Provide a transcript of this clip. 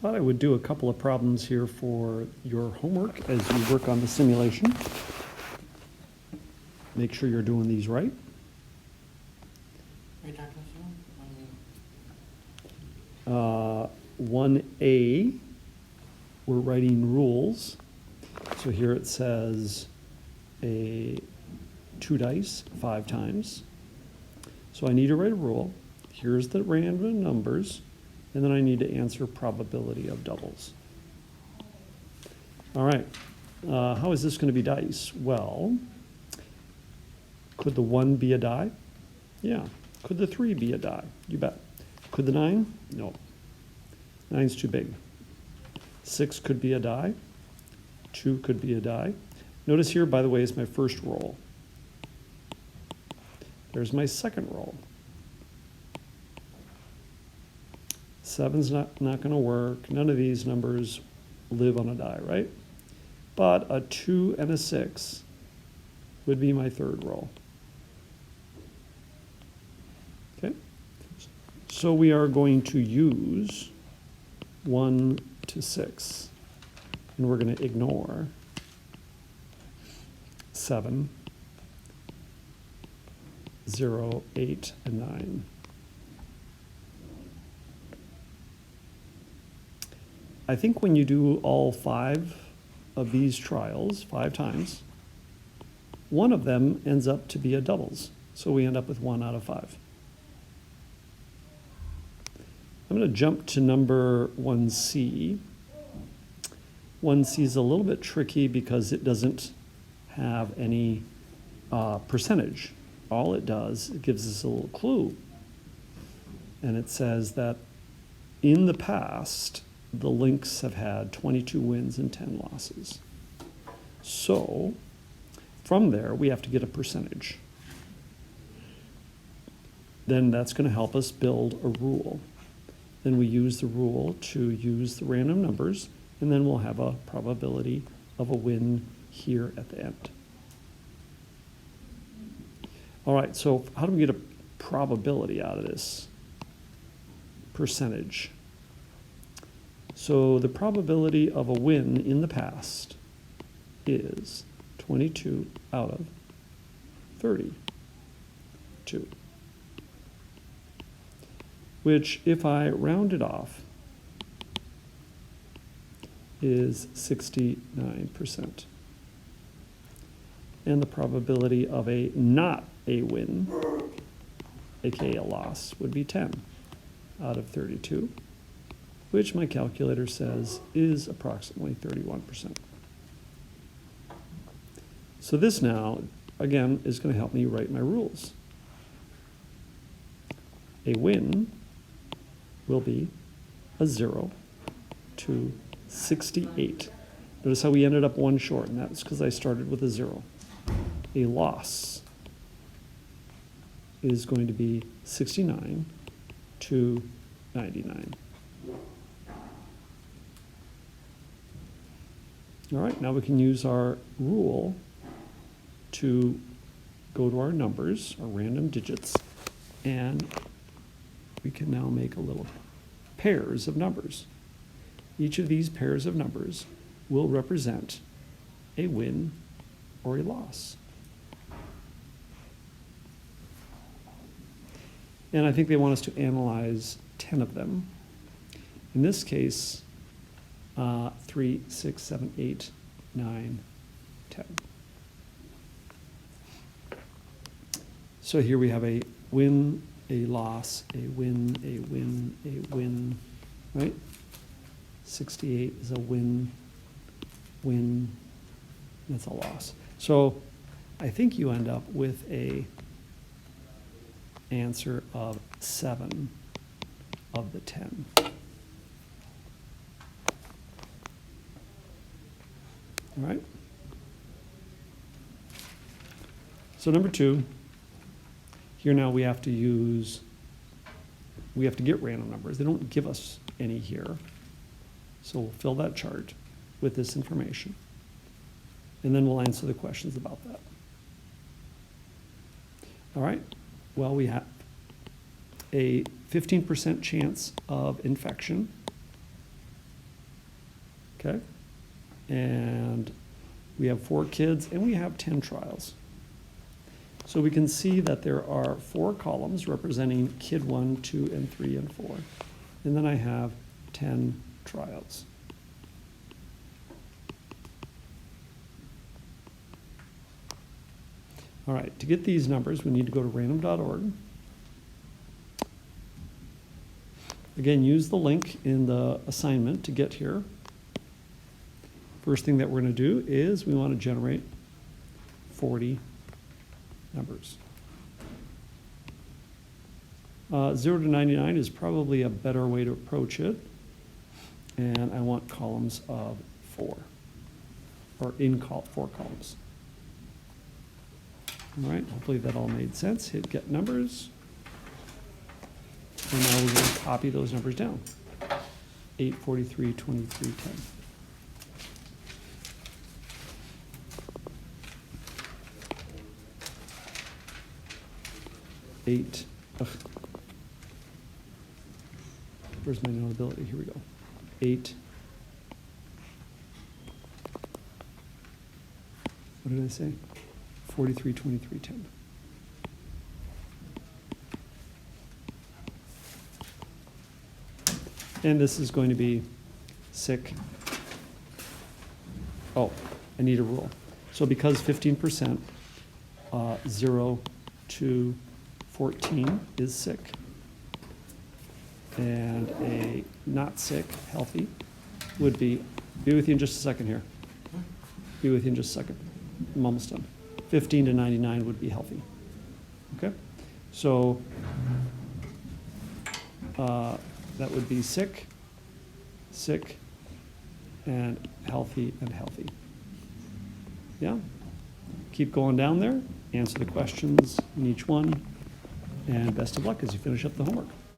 Thought I would do a couple of problems here for your homework as you work on the simulation. Make sure you're doing these right. Are you talking to 1A, we're writing rules. So here it says a 2 dice 5 times. So I need to write a rule. Here's the random numbers, and then I need to answer probability of doubles. All right, how is this going to be dice? Well, could the 1 be a die? Yeah. Could the 3 be a die? You bet. Could the 9? No. 9's too big. 6 could be a die. 2 could be a die. Notice here, by the way, is my first roll. There's my second roll. 7's not going to work. None of these numbers live on a die, right? But a 2 and a 6 would be my third roll. Okay? So we are going to use 1 to 6. And we're going to ignore 7, 0, 8, and 9. I think when you do all 5 of these trials 5 times, one of them ends up to be a doubles. So we end up with 1 out of 5. I'm going to jump to number 1C. 1C is a little bit tricky because it doesn't have any percentage. All it does, it gives us a little clue. And it says that in the past, the Lynx have had 22 wins and 10 losses. So from there, we have to get a percentage. Then that's going to help us build a rule. Then we use the rule to use the random numbers, and then we'll have a probability of a win here at the end. All right, so how do we get a probability out of this? Percentage. So the probability of a win in the past is 22 out of 32. Which, if I round it off, is 69%. And the probability of a not a win, aka a loss, would be 10 out of 32, which my calculator says is approximately 31%. So this now, again, is going to help me write my rules. A win will be a 0 to 68. Notice how we ended up 1 short, and that's because I started with a 0. A loss is going to be 69 to 99. All right, now we can use our rule to go to our numbers, our random digits, and we can now make a little pairs of numbers. Each of these pairs of numbers will represent a win or a loss. And I think they want us to analyze 10 of them. In this case, 3, 6, 7, 8, 9, 10. So here we have a win, a loss, a win, a win, a win, right? 68 is a win, win, that's a loss. So I think you end up with a answer of 7 of the 10. All right? So number 2, here now we have to get random numbers. They don't give us any here. So we'll fill that chart with this information. And then we'll answer the questions about that. All right, well, we have a 15% chance of infection, okay? And we have 4 kids, and we have 10 trials. So we can see that there are 4 columns representing kid 1, 2, and 3, and 4. And then I have 10 trials. All right, to get these numbers, we need to go to random.org. Again, use the link in the assignment to get here. First thing that we're going to do is we want to generate 40 numbers. 0 to 99 is probably a better way to approach it. And I want columns of 4, or 4 columns. All right, hopefully that all made sense. Hit get numbers. And now we're going to copy those numbers down. 8, 43, 23, 10. 8. Where's my notability? Here we go. 8. What did I say? 43, 23, 10. And this is going to be sick. Oh, I need a rule. So because 15%, 0 to 14 is sick. And a not sick, healthy, would be with you in just a second here. Be with you in just a second. I'm almost done. 15 to 99 would be healthy. Okay? So that would be sick, sick, and healthy, and healthy. Yeah? Keep going down there. Answer the questions in each one. And best of luck as you finish up the homework.